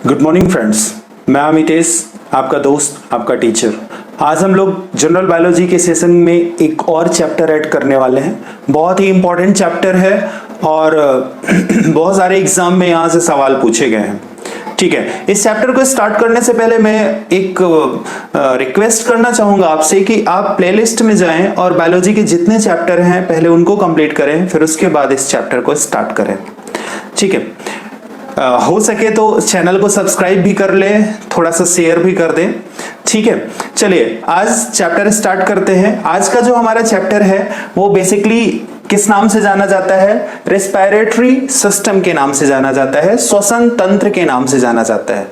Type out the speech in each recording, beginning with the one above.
Good morning friends, मैं अमितेश, आपका दोस्त, आपका टीचर। आज हम लोग जनरल बायोलॉजी के सेशन में एक और चैप्टर ऐड करने वाले हैं। बहुत ही इंपॉर्टेंट चैप्टर है और बहुत सारे एग्जाम में यहाँ से सवाल पूछे गए हैं। ठीक है, इस चैप्टर को स्टार्ट करने से पहले मैं एक रिक्वेस्ट करना चाहूँगा आपसे कि आप प्लेलिस्ट में जाएं और बायोलॉजी के जितने चैप्टर हैं पहले उनको कंप्लीट करें, फिर उसके बाद इस चैप्टर को स्टार्ट करें। ठीक है, हो सके तो चैनल को सब्सक्राइब भी कर ले, थोड़ा सा शेयर भी कर दें। ठीक है, चलिए आज चैप्टर स्टार्ट करते हैं। आज का जो हमारा चैप्टर है वो बेसिकली किस नाम से जाना जाता है? रेस्पिरेटरी सिस्टम के नाम से जाना जाता है, श्वसन तंत्र के नाम से जाना जाता है।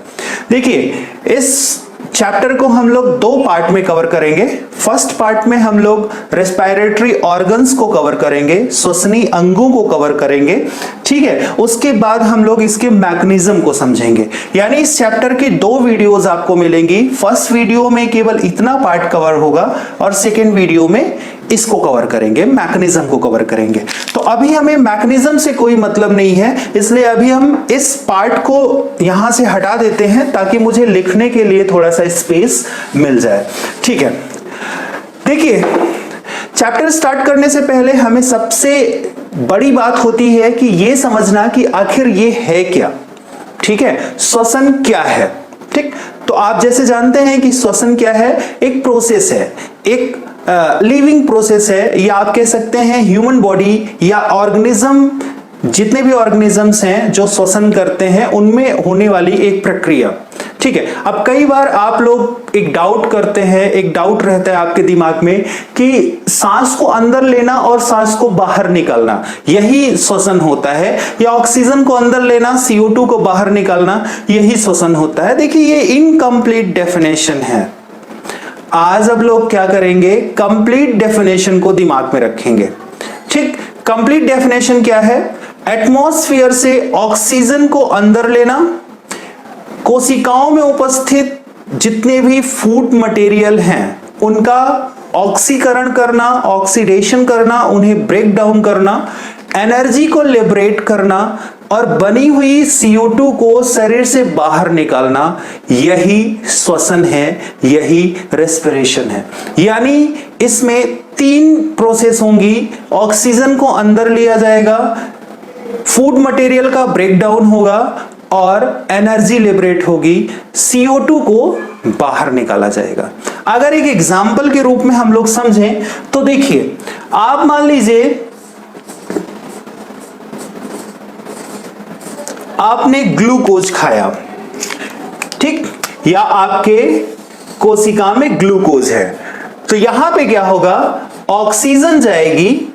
देखिए, इस चैप्टर को हम लोग दो पार्ट में कवर करेंगे। फर्स्ट पार्ट में हम लोग रेस्पिरेटरी ऑर्गन्स को कवर करेंगे, श्वसनीय अंगों को कवर करेंगे। ठीक है, उसके बाद हम लोग इसके मैकेनिज्म को समझेंगे। यानी इस चैप्टर की दो वीडियोस आपको मिलेंगी। फर्स्ट वीडियो में केवल इतना पार्ट कवर होगा और सेकेंड वीडियो में इसको कवर करेंगे, मैकेनिज्म को कवर करेंगे। तो अभी हमें मैकेनिज्म से कोई मतलब नहीं है, इसलिए अभी हम इस पार्ट को यहां से हटा देते हैं ताकि मुझे लिखने के लिए थोड़ा सा स्पेस मिल जाए। ठीक है, देखिए, चैप्टर स्टार्ट करने से पहले हमें सबसे बड़ी बात होती है कि यह समझना कि आखिर ये है क्या। ठीक है, श्वसन क्या है। ठीक, तो आप जैसे जानते हैं कि श्वसन क्या है, एक प्रोसेस है, एक लिविंग प्रोसेस है, या आप कह सकते हैं ह्यूमन बॉडी या ऑर्गेनिज्म, जितने भी ऑर्गेनिजम्स हैं जो श्वसन करते हैं उनमें होने वाली एक प्रक्रिया। ठीक है, अब कई बार आप लोग एक डाउट करते हैं, एक डाउट रहता है आपके दिमाग में कि सांस को अंदर लेना और सांस को बाहर निकालना यही श्वसन होता है, या ऑक्सीजन को अंदर लेना, CO2 को बाहर निकालना यही श्वसन होता है। देखिए, ये इनकम्प्लीट डेफिनेशन है। आज अब लोग क्या करेंगे, कंप्लीट डेफिनेशन को दिमाग में रखेंगे। ठीक, कंप्लीट डेफिनेशन क्या है? एटमॉस्फेयर से ऑक्सीजन को अंदर लेना, कोशिकाओं में उपस्थित जितने भी फूड मटेरियल हैं उनका ऑक्सीकरण करना, ऑक्सीडेशन करना, उन्हें ब्रेक डाउन करना, एनर्जी को लिबरेट करना और बनी हुई CO2 को शरीर से बाहर निकालना, यही श्वसन है, यही रेस्पिरेशन है। यानी इसमें तीन प्रोसेस होंगी। ऑक्सीजन को अंदर लिया जाएगा, फूड मटेरियल का ब्रेक डाउन होगा और एनर्जी लिबरेट होगी, CO2 को बाहर निकाला जाएगा। अगर एक एग्जाम्पल के रूप में हम लोग समझें तो देखिए, आप मान लीजिए आपने ग्लूकोज खाया, ठीक, या आपके कोशिका में ग्लूकोज है, तो यहां पे क्या होगा, ऑक्सीजन जाएगी,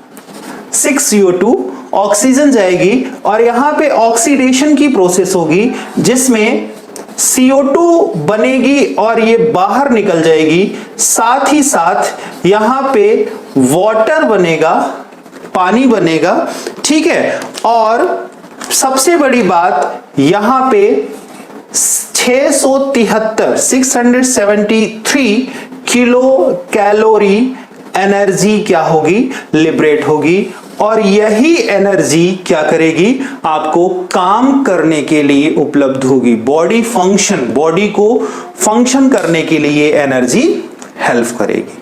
6CO2 ऑक्सीजन जाएगी और यहां पे ऑक्सीडेशन की प्रोसेस होगी जिसमें CO2 बनेगी और ये बाहर निकल जाएगी। साथ ही साथ यहां पे वाटर बनेगा, पानी बनेगा। ठीक है, और सबसे बड़ी बात, यहां पे 673 किलो कैलोरी एनर्जी क्या होगी, लिबरेट होगी, और यही एनर्जी क्या करेगी, आपको काम करने के लिए उपलब्ध होगी। बॉडी फंक्शन, बॉडी को फंक्शन करने के लिए एनर्जी हेल्प करेगी।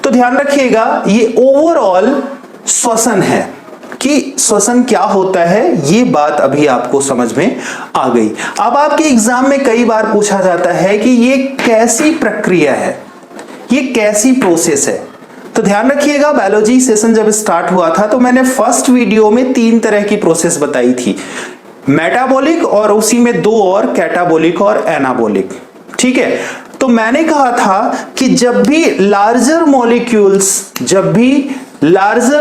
तो ध्यान रखिएगा, ये ओवरऑल श्वसन है कि श्वसन क्या होता है, ये बात अभी आपको समझ में आ गई। अब आपके एग्जाम में कई बार पूछा जाता है कि ये कैसी प्रक्रिया है, ये कैसी प्रोसेस है। तो ध्यान रखिएगा, बायोलॉजी सेशन जब स्टार्ट हुआ था तो मैंने फर्स्ट वीडियो में 3 तरह की प्रोसेस बताई थी, मेटाबॉलिक और उसी में 2 और, कैटाबॉलिक और एनाबॉलिक। ठीक है, तो मैंने कहा था कि जब भी लार्जर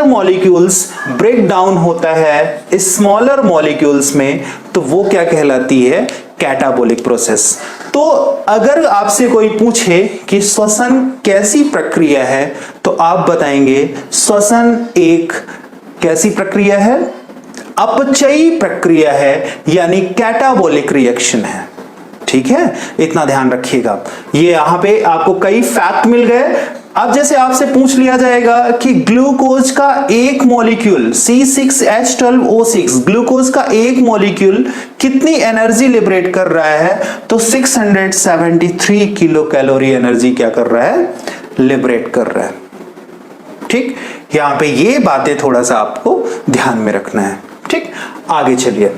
मॉलिक्यूल्स ब्रेक डाउन होता है स्मॉलर मॉलिक्यूल्स में, तो वो क्या कहलाती है, कैटाबॉलिक प्रोसेस। तो अगर आपसे कोई पूछे कि श्वसन कैसी प्रक्रिया है, तो आप बताएंगे श्वसन एक कैसी प्रक्रिया है, अपचयी प्रक्रिया है, यानी कैटाबॉलिक रिएक्शन है। ठीक है, इतना ध्यान रखिएगा। ये यहां पे आपको कई फैक्ट मिल गए, अब जैसे आपसे पूछ लिया जाएगा कि ग्लूकोज का एक मॉलिक्यूल C6H12O6, ग्लूकोज का एक मॉलिक्यूल कितनी एनर्जी लिबरेट कर रहा है, तो 673 किलो कैलोरी एनर्जी क्या कर रहा है, लिबरेट कर रहा है। ठीक, यहां पे ये बातें थोड़ा सा आपको ध्यान में रखना है। ठीक, आगे चलिए,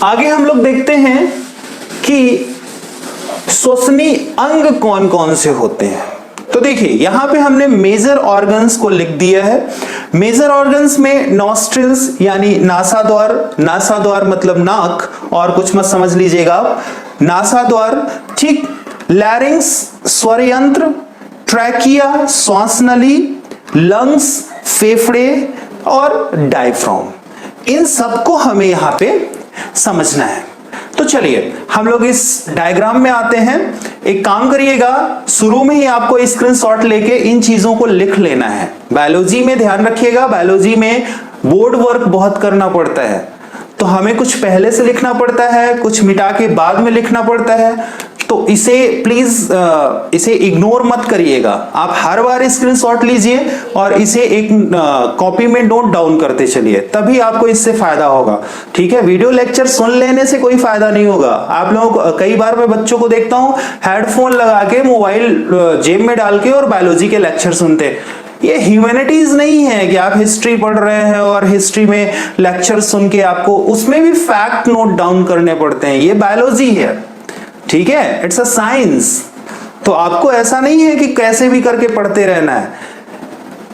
आगे हम लोग देखते हैं कि श्वसनीय अंग कौन कौन से होते हैं। तो देखिए यहां पे हमने मेजर ऑर्गन्स को लिख दिया है। मेजर ऑर्गन्स में नॉस्ट्रिल्स यानी नासाद्वार, नासाद्वार मतलब नाक, और कुछ मत समझ लीजिएगा आप, नासाद्वार, ठीक, लैरिंग्स स्वर यंत्र, ट्रैकिया श्वास नली, लंग्स फेफड़े और डायफ्राम, इन सबको हमें यहां पे समझना है। तो चलिए हम लोग इस डायग्राम में आते हैं। एक काम करिएगा, शुरू में ही आपको स्क्रीनशॉट लेके इन चीजों को लिख लेना है। बायोलॉजी में ध्यान रखिएगा, बायोलॉजी में बोर्ड वर्क बहुत करना पड़ता है, तो हमें कुछ पहले से लिखना पड़ता है, कुछ मिटा के बाद में लिखना पड़ता है। तो इसे प्लीज इसे इग्नोर मत करिएगा, आप हर बार स्क्रीनशॉट लीजिए और इसे एक कॉपी में नोट डाउन करते चलिए, तभी आपको इससे फायदा होगा। ठीक है, वीडियो लेक्चर सुन लेने से कोई फायदा नहीं होगा। आप लोग, कई बार मैं बच्चों को देखता हूं हेडफोन लगा के मोबाइल जेब में डाल के और बायोलॉजी के लेक्चर सुनते। ये ह्यूमैनिटीज नहीं है कि आप हिस्ट्री पढ़ रहे हैं और हिस्ट्री में लेक्चर सुन के आपको उसमें भी फैक्ट नोट डाउन करने पड़ते हैं। ये बायोलॉजी है, ठीक है, इट्स अ साइंस। तो आपको ऐसा नहीं है कि कैसे भी करके पढ़ते रहना है।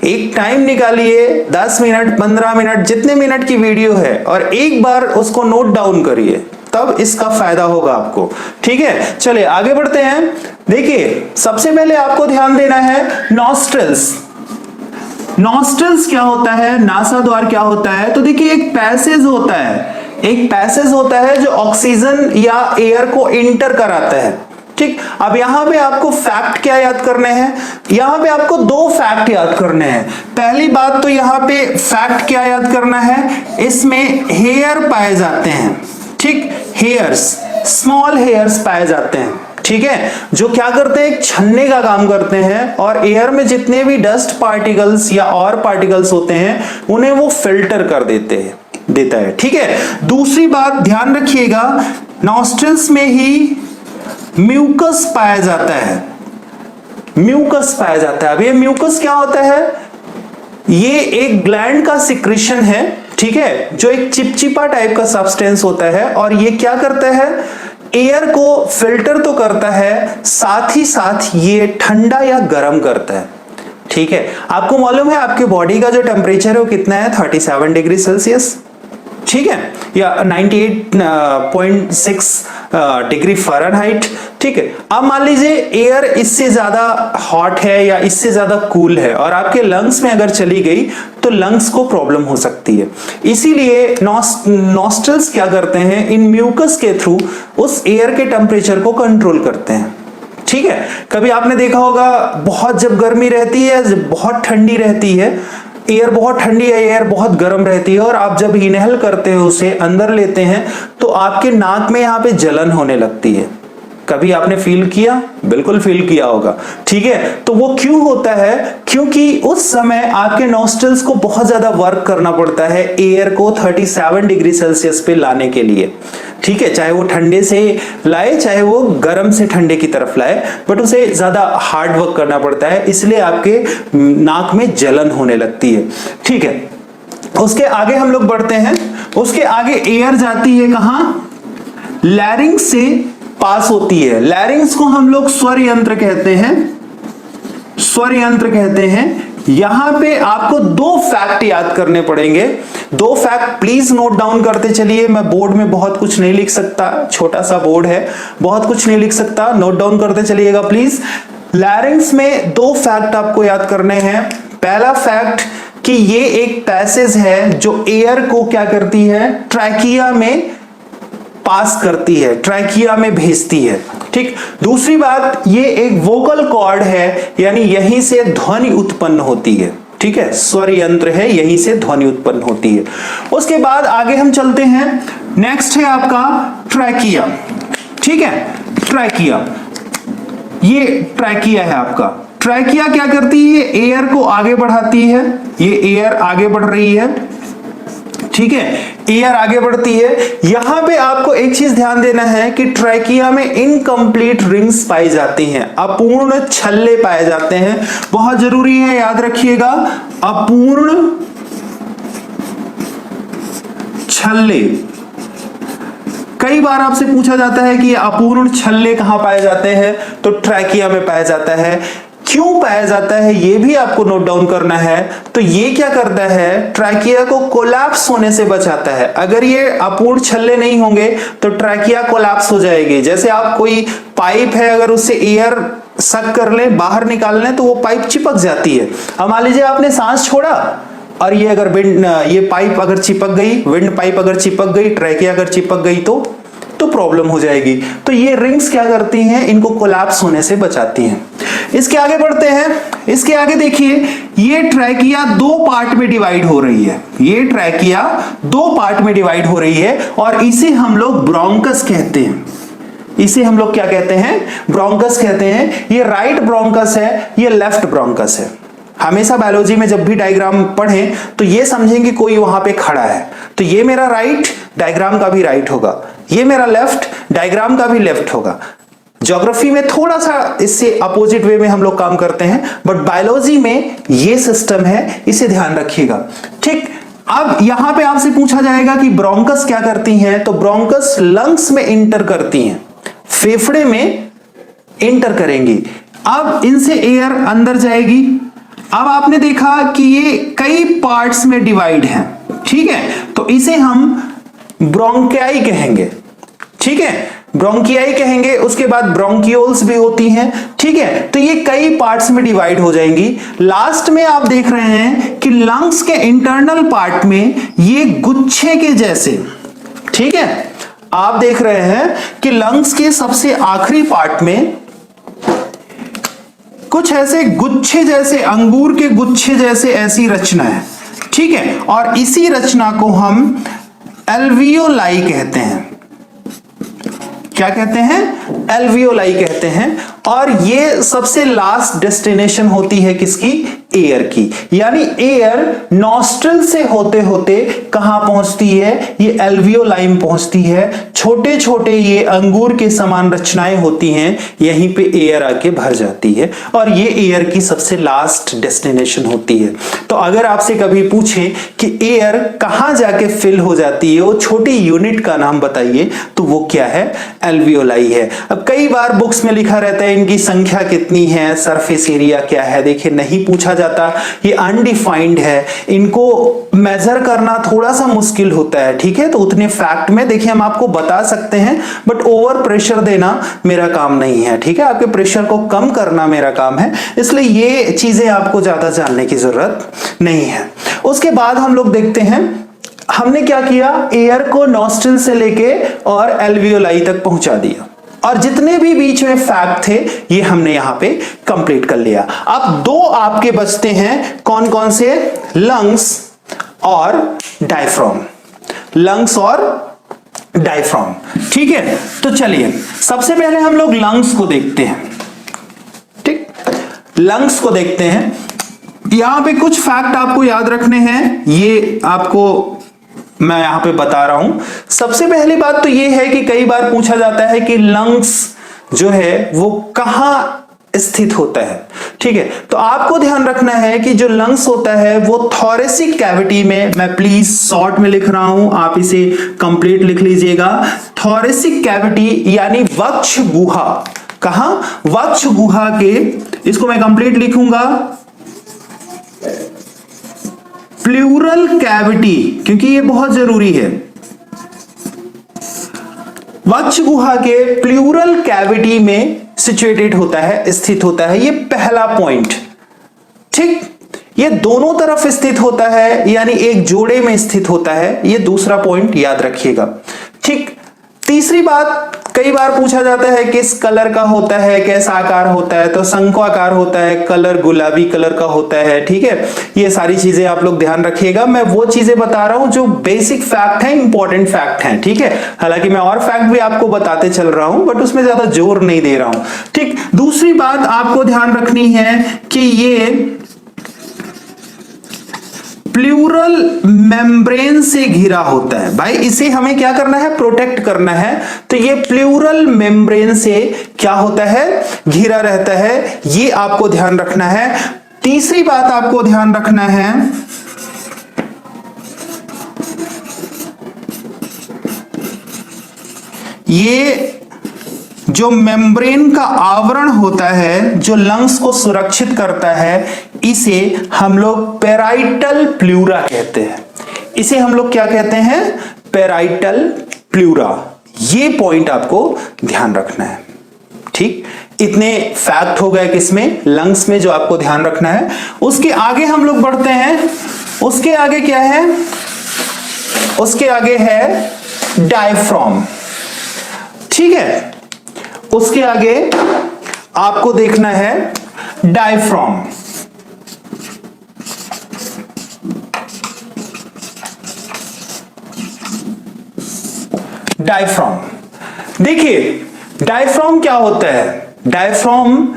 एक टाइम निकालिए, 10 मिनट 15 मिनट जितने मिनट की वीडियो है, और एक बार उसको नोट डाउन करिए, तब इसका फायदा होगा आपको। ठीक है, चलिए आगे बढ़ते हैं। देखिए सबसे पहले आपको ध्यान देना है नॉस्ट्रल्स। नॉस्ट्रल्स क्या होता है, नासाद्वार क्या होता है, तो देखिए एक पैसेज होता है, एक पैसेज होता है जो ऑक्सीजन या एयर को इंटर कराता है। ठीक, अब यहां पे आपको फैक्ट क्या याद करने हैं, यहां पे आपको दो फैक्ट याद करने हैं। पहली बात तो यहां पे फैक्ट क्या याद करना है, इसमें हेयर पाए जाते हैं। ठीक, हेयर्स, स्मॉल हेयर्स पाए जाते हैं, ठीक है, जो क्या करते हैं, एक छन्ने का काम करते हैं, और एयर में जितने भी डस्ट पार्टिकल्स या और पार्टिकल्स होते हैं उन्हें वो फिल्टर कर देता है। ठीक है, दूसरी बात ध्यान रखिएगा, नॉस्ट्रल्स में ही म्यूकस पाया जाता है। म्यूकस पाया जाता है। अब ये म्यूकस क्या होता है, ये एक ग्लैंड का सिक्रीशन है, ठीक है, जो एक चिपचिपा टाइप का सब्सटेंस होता है, और ये क्या करता है, एयर को फिल्टर तो करता है, साथ ही साथ ये ठंडा या गर्म करता है। ठीक है, आपको मालूम है आपके बॉडी का जो टेम्परेचर है वो कितना है, 37 डिग्री सेल्सियस, ठीक है, या 98.6 डिग्री फ़ारेनहाइट। ठीक है, अब मान लीजिए एयर इससे ज्यादा हॉट है या इससे ज्यादा कूल है, और आपके लंग्स में अगर चली गई तो लंग्स को प्रॉब्लम हो सकती है। इसीलिए नॉस्ट्रल्स क्या करते हैं, इन म्यूकस के थ्रू उस एयर के टेम्परेचर को कंट्रोल करते हैं। ठीक है, कभी आपने देखा होगा बहुत जब गर्मी रहती है, जब बहुत ठंडी रहती है, एयर बहुत ठंडी है, एयर बहुत गर्म रहती है, और आप जब इनहेल करते हो, उसे अंदर लेते हैं, तो आपके नाक में यहाँ पे जलन होने लगती है। कभी आपने फील किया, बिल्कुल फील किया होगा। ठीक है, तो वो क्यों होता है, क्योंकि उस समय आपके नॉस्ट्रल्स को बहुत ज्यादा वर्क करना पड़ता है एयर को 37 डिग्री सेल्सियस पे लाने के लिए। ठीक है, चाहे वो ठंडे से लाए, चाहे वो गर्म से ठंडे की तरफ लाए, बट उसे ज्यादा हार्ड वर्क करना पड़ता है, इसलिए आपके नाक में जलन होने लगती है। ठीक है, उसके आगे हम लोग बढ़ते हैं। उसके आगे एयर जाती है कहां, लैरिंग्स से पास होती है। लैरिंग्स को हम लोग स्वर यंत्र कहते हैं, स्वर यंत्र कहते हैं। यहां पे आपको दो फैक्ट याद करने पड़ेंगे, दो फैक्ट प्लीज नोट डाउन करते चलिए। मैं बोर्ड में बहुत कुछ नहीं लिख सकता, छोटा सा बोर्ड है, बहुत कुछ नहीं लिख सकता, नोट डाउन करते चलिएगा प्लीज। लैरिंग्स में दो फैक्ट आपको याद करने हैं। पहला फैक्ट कि ये एक पैसेज है जो एयर को क्या करती है, ट्रैकिया में पास करती है, ट्रैकिया में भेजती है। ठीक, दूसरी बात, ये एक वोकल कॉर्ड है, यानी यहीं से ध्वनि उत्पन्न होती है। ठीक है, स्वर यंत्र है, यहीं से ध्वनि उत्पन्न होती है। उसके बाद आगे हम चलते हैं, नेक्स्ट है आपका ट्रैकिया। ठीक है, ट्रैकिया, ये ट्रैकिया है आपका। ट्रैकिया क्या करती है, एयर को आगे बढ़ाती है, ये एयर आगे बढ़ रही है, ठीक है, एयर आगे बढ़ती है। यहां पे आपको एक चीज ध्यान देना है कि ट्रैकिया में इनकम्प्लीट रिंग्स पाई जाती हैं, अपूर्ण छल्ले पाए जाते हैं, बहुत जरूरी है, याद रखिएगा, अपूर्ण छल्ले। कई बार आपसे पूछा जाता है कि ये अपूर्ण छल्ले कहां पाए जाते हैं, तो ट्रैकिया में पाया जाता है। क्यों पाया जाता है ये भी आपको नोट डाउन करना है। तो ये क्या करता है, ट्रैकिया को कोलैप्स होने से बचाता है। अगर ये अपूर्ण छल्ले नहीं होंगे तो ट्रैकिया कोलैप्स हो जाएगी। जैसे आप कोई पाइप है, अगर उससे एयर सक कर ले, बाहर निकाल लें, तो वो पाइप चिपक जाती है। अब मान लीजिए आपने सांस छोड़ा और ये अगर ये पाइप अगर चिपक गई, विंड पाइप अगर चिपक गई, ट्रैकिया अगर चिपक गई तो प्रॉब्लम हो जाएगी। तो ये रिंग्स क्या करती हैं, इनको कोलैप्स होने से बचाती हैं। इसके आगे बढ़ते हैं, इसके आगे देखिए, ये ट्रैकिया दो पार्ट में डिवाइड हो रही है, ये ट्रैकिया दो पार्ट में डिवाइड हो रही है और इसे हम लोग ब्रोंकस कहते हैं। इसे हम लोग क्या कहते हैं, ब्रोंकस कहते हैं। ये राइट ब्रोंकस है, ये लेफ्ट ब्रोंकस है। हमेशा बायोलॉजी में जब भी डायग्राम पढ़ें तो ये समझें कि कोई वहां पे खड़ा है, तो ये मेरा राइट, डायग्राम का भी राइट होगा, ये मेरा लेफ्ट, डायग्राम का भी लेफ्ट होगा। ज्योग्राफी में थोड़ा सा इससे अपोजिट वे में हम लोग काम करते हैं, बट बायोलॉजी में ये सिस्टम है, इसे ध्यान रखिएगा, ठीक। अब यहां पे आपसे पूछा जाएगा कि ब्रोंकस क्या करती हैं, तो ब्रोंकस लंग्स में इंटर करती हैं, फेफड़े में इंटर करेंगी। अब इनसे एयर अंदर जाएगी। अब आपने देखा कि ये कई पार्ट्स में डिवाइड है, ठीक है, तो इसे हम ब्रोंकियाई कहेंगे, ठीक है, ब्रोंकियाई कहेंगे। उसके बाद ब्रोंकियोल्स भी होती हैं, ठीक है, तो ये कई पार्ट्स में डिवाइड हो जाएंगी। लास्ट में आप देख रहे हैं कि लंग्स के इंटरनल पार्ट में ये गुच्छे के जैसे, ठीक है, आप देख रहे हैं कि लंग्स के सबसे आखिरी पार्ट में कुछ ऐसे गुच्छे जैसे, अंगूर के गुच्छे जैसे ऐसी रचना है, ठीक है, और इसी रचना को हम एल्वियोलाई कहते हैं। क्या कहते हैं, एल्वियोलाई कहते हैं। और ये सबसे लास्ट डेस्टिनेशन होती है किसकी, एयर की, यानी एयर नॉस्ट्रल से होते होते कहां पहुंचती है, ये एल्वियोलाई में पहुंचती है। छोटे छोटे ये अंगूर के समान रचनाएं होती हैं, यहीं पे एयर आके भर जाती है और ये एयर की सबसे लास्ट डेस्टिनेशन होती है। तो अगर आपसे कभी पूछे कि एयर कहां जाके फिल हो जाती है, वो छोटी यूनिट का नाम बताइए, तो वो क्या है, एल्वियोलाई है। अब कई बार बुक्स में लिखा रहता है इनकी संख्या कितनी है, सरफेस एरिया क्या है, देखिए नहीं पूछा जाता, ये अनडिफाइंड है, इनको मेजर करना थोड़ा सा मुश्किल होता है, ठीक है। तो उतने फैक्ट में देखिए हम आपको बता सकते हैं, बट ओवर प्रेशर देना मेरा काम नहीं है, ठीक है, आपके प्रेशर को कम करना मेरा काम है, इसलिए ये चीजें आपको ज्यादा जानने की जरूरत नहीं है। उसके बाद हम लोग देखते हैं हमने क्या किया, एयर को नॉस्ट्रिल से लेके और एल्वियोलाई तक पहुंचा दिया और जितने भी बीच में फैक्ट थे ये हमने यहां पे कंप्लीट कर लिया। अब दो आपके बचते हैं, कौन कौन से, लंग्स और डायफ्राम, लंग्स और डायफ्राम, ठीक है। तो चलिए सबसे पहले हम लोग लंग्स को देखते हैं, ठीक, लंग्स को देखते हैं। यहां पे कुछ फैक्ट आपको याद रखने हैं, ये आपको मैं यहां पे बता रहा हूं। सबसे पहली बात तो ये है कि कई बार पूछा जाता है कि लंग्स जो है वो कहां स्थित होता है, ठीक है। तो आपको ध्यान रखना है कि जो लंग्स होता है वो थोरेसिक कैविटी में, मैं प्लीज शॉर्ट में लिख रहा हूं, आप इसे कंप्लीट लिख लीजिएगा, थोरेसिक कैविटी यानी वक्ष गुहा, कहां, वक्ष गुहा के, इसको मैं कंप्लीट लिखूंगा प्लूरल कैविटी, क्योंकि ये बहुत जरूरी है, वक्ष गुहा के प्लूरल कैविटी में सिचुएटेड होता है, स्थित होता है, ये पहला पॉइंट, ठीक। ये दोनों तरफ स्थित होता है, यानी एक जोड़े में स्थित होता है, ये दूसरा पॉइंट याद रखिएगा, ठीक। तीसरी बात, कई बार पूछा जाता है किस कलर का होता है, कैसा आकार होता है, तो शंक्वाकार होता है, कलर गुलाबी कलर का होता है, ठीक है। ये सारी चीजें आप लोग ध्यान रखिएगा, मैं वो चीजें बता रहा हूं जो बेसिक फैक्ट है, इंपॉर्टेंट फैक्ट है, ठीक है। हालांकि मैं और फैक्ट भी आपको बताते चल रहा हूं, बट उसमें ज्यादा जोर नहीं दे रहा हूं, ठीक। दूसरी बात आपको ध्यान रखनी है कि ये प्लूरल मेम्ब्रेन से घिरा होता है। भाई इसे हमें क्या करना है, प्रोटेक्ट करना है। तो ये प्लूरल मेम्ब्रेन से क्या होता है, घिरा रहता है, ये आपको ध्यान रखना है। तीसरी बात आपको ध्यान रखना है, ये जो मेम्ब्रेन का आवरण होता है जो लंग्स को सुरक्षित करता है, इसे हम लोग पेराइटल प्लूरा कहते हैं। इसे हम लोग क्या कहते हैं, पेराइटल प्लूरा। ये पॉइंट आपको ध्यान रखना है, ठीक। इतने फैक्ट हो गए किसमें, लंग्स में, जो आपको ध्यान रखना है। उसके आगे हम लोग बढ़ते हैं। उसके आगे क्या है, उसके आगे है डायफ्राम, ठीक है। उसके आगे आपको देखना है डायफ्राम। डायफ्राम, देखिए डायफ्राम क्या होता है। डायफ्राम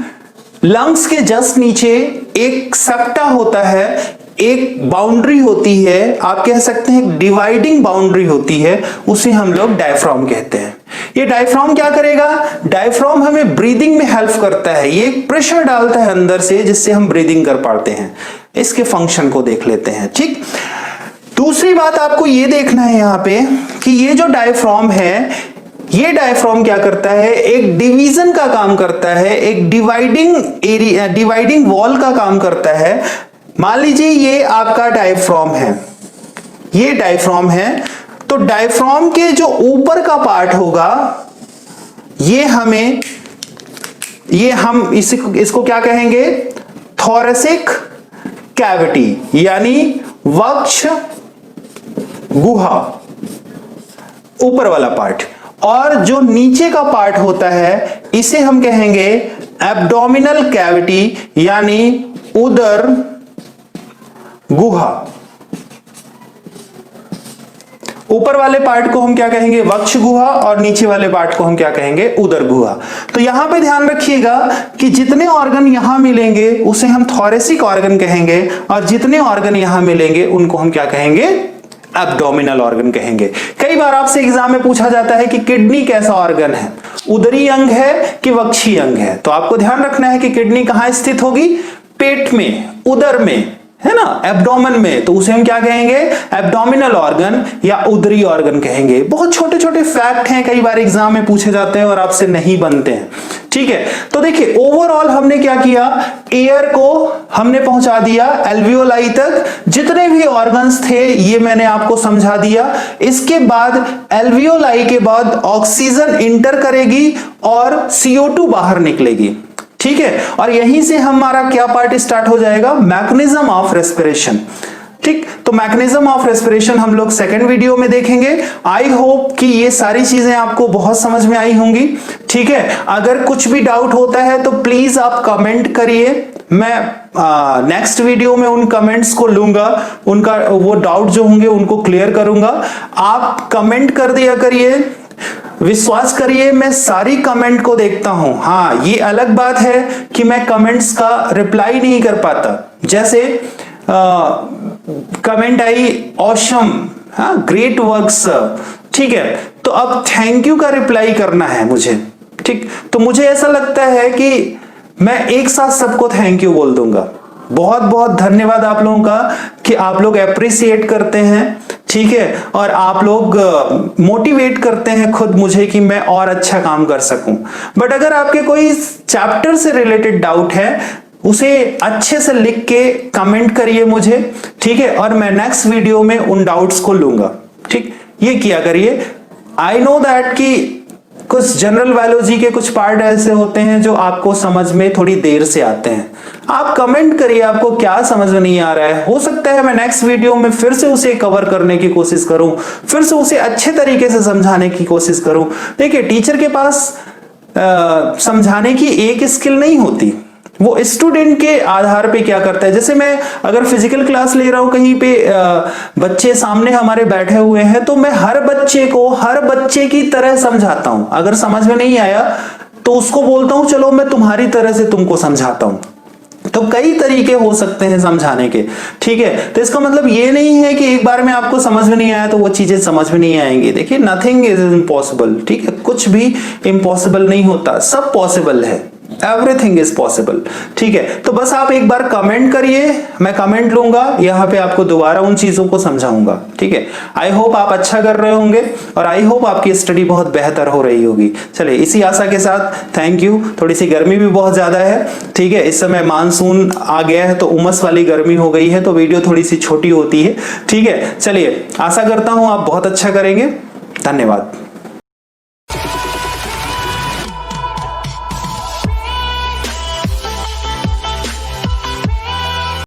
लंग्स के जस्ट नीचे एक सट्टा होता है, एक बाउंड्री होती है, आप कह सकते हैं डिवाइडिंग बाउंड्री होती है, उसे हम लोग डायफ्राम कहते हैं। ये डायफ्राम क्या करेगा, डायफ्राम हमें ब्रीदिंग में हेल्प करता है, ये प्रेशर डालता है अंदर से जिससे हम ब्रीदिंग कर पाते हैं। इसके फंक्शन को देख लेते हैं, ठीक। दूसरी बात आपको ये देखना है यहां पे कि ये जो डायफ्राम है, ये डायफ्राम क्या करता है, एक डिवीजन का काम करता है, एक डिवाइडिंग एरिया, डिवाइडिंग वॉल का काम करता है। मान लीजिए ये आपका डायफ्राम है, ये डायफ्राम है, तो डायफ्राम के जो ऊपर का पार्ट होगा, ये हम इसको क्या कहेंगे, थोरेसिक कैविटी, यानी वक्ष गुहा, ऊपर वाला पार्ट। और जो नीचे का पार्ट होता है, इसे हम कहेंगे एब्डोमिनल कैविटी, यानी उदर गुहा। ऊपर वाले पार्ट को हम क्या कहेंगे, वक्ष गुहा, और नीचे वाले पार्ट को हम क्या कहेंगे, उदर गुहा। तो यहां पे ध्यान रखिएगा कि जितने ऑर्गन यहां मिलेंगे उसे हम थोरेसिक ऑर्गन कहेंगे, और जितने ऑर्गन यहां मिलेंगे उनको हम क्या कहेंगे, एब्डोमिनल ऑर्गन कहेंगे। कई बार आपसे एग्जाम में पूछा जाता है कि किडनी कैसा ऑर्गन है, उदरी अंग है कि वक्षीय अंग है। तो आपको ध्यान रखना है कि किडनी कहां स्थित होगी, पेट में, उदर में, है ना, एब्डोमेन में। तो उसे हम क्या कहेंगे, एब्डोमिनल ऑर्गन या उदरी ऑर्गन कहेंगे। बहुत छोटे छोटे फैक्ट हैं, कई बार एग्जाम में पूछे जाते हैं और आपसे नहीं बनते हैं, ठीक है। तो देखिए ओवरऑल हमने क्या किया, एयर को हमने पहुंचा दिया एल्वियोलाई तक, जितने भी ऑर्गन्स थे ये मैंने आपको समझा दिया। इसके बाद एल्वियोलाई के बाद ऑक्सीजन इंटर करेगी और CO2 बाहर निकलेगी, ठीक है। और यहीं से हमारा क्या पार्ट स्टार्ट हो जाएगा, मैकेनिज्म ऑफ रेस्पिरेशन, ठीक। तो मैकेनिज्म ऑफ रेस्पिरेशन हम लोग सेकंड वीडियो में देखेंगे। आई होप कि ये सारी चीजें आपको बहुत समझ में आई होंगी, ठीक है। अगर कुछ भी डाउट होता है तो प्लीज आप कमेंट करिए, मैं नेक्स्ट वीडियो में उन कमेंट्स को लूंगा, उनका वो डाउट जो होंगे उनको क्लियर करूंगा। आप कमेंट कर दिया करिए, विश्वास करिए मैं सारी कमेंट को देखता हूं। हाँ, ये अलग बात है कि मैं कमेंट्स का रिप्लाई नहीं कर पाता। जैसे कमेंट आई ऑसम, हाँ, ग्रेट वर्क सर, ठीक है। तो अब थैंक यू का रिप्लाई करना है मुझे, ठीक। तो मुझे ऐसा लगता है कि मैं एक साथ सबको थैंक यू बोल दूंगा। बहुत बहुत धन्यवाद आप लोगों का कि आप लोग अप्रिशिएट करते हैं, ठीक है, और आप लोग मोटिवेट करते हैं खुद मुझे कि मैं और अच्छा काम कर सकूं। बट अगर आपके कोई चैप्टर से रिलेटेड डाउट है, उसे अच्छे से लिख के कमेंट करिए मुझे, ठीक है, और मैं नेक्स्ट वीडियो में उन डाउट्स को लूंगा, ठीक। ये किया करिए। आई नो दैट कि कुछ जनरल बायोलॉजी के कुछ पार्ट ऐसे होते हैं जो आपको समझ में थोड़ी देर से आते हैं। आप कमेंट करिए आपको क्या समझ में नहीं आ रहा है, हो सकता है मैं नेक्स्ट वीडियो में फिर से उसे कवर करने की कोशिश करूं, फिर से उसे अच्छे तरीके से समझाने की कोशिश करूं। देखिए टीचर के पास समझाने की एक स्किल नहीं होती, वो स्टूडेंट के आधार पे क्या करता है। जैसे मैं अगर फिजिकल क्लास ले रहा हूं कहीं पे, बच्चे सामने हमारे बैठे हुए हैं, तो मैं हर बच्चे को हर बच्चे की तरह समझाता हूं। अगर समझ में नहीं आया तो उसको बोलता हूं चलो मैं तुम्हारी तरह से तुमको समझाता हूं। तो कई तरीके हो सकते हैं समझाने के, ठीक है। तो इसका मतलब ये नहीं है कि एक बार में आपको समझ में नहीं आया तो वो चीजें समझ में नहीं आएंगी। देखिए नथिंग इज इम्पॉसिबल, ठीक है, कुछ भी इम्पॉसिबल नहीं होता, सब पॉसिबल है, एवरीथिंग इज पॉसिबल, ठीक है। तो बस आप एक बार कमेंट करिए, मैं कमेंट लूंगा, यहाँ पे आपको दोबारा उन चीजों को समझाऊंगा, ठीक है। आई होप आप अच्छा कर रहे होंगे और आई होप आपकी स्टडी बहुत बेहतर हो रही होगी। चलिए इसी आशा के साथ थैंक यू। थोड़ी सी गर्मी भी बहुत ज्यादा है, ठीक है, इस समय मानसून आ गया है तो उमस वाली गर्मी हो गई है, तो वीडियो थोड़ी सी छोटी होती है, ठीक है। चलिए आशा करता हूं आप बहुत अच्छा करेंगे। धन्यवाद।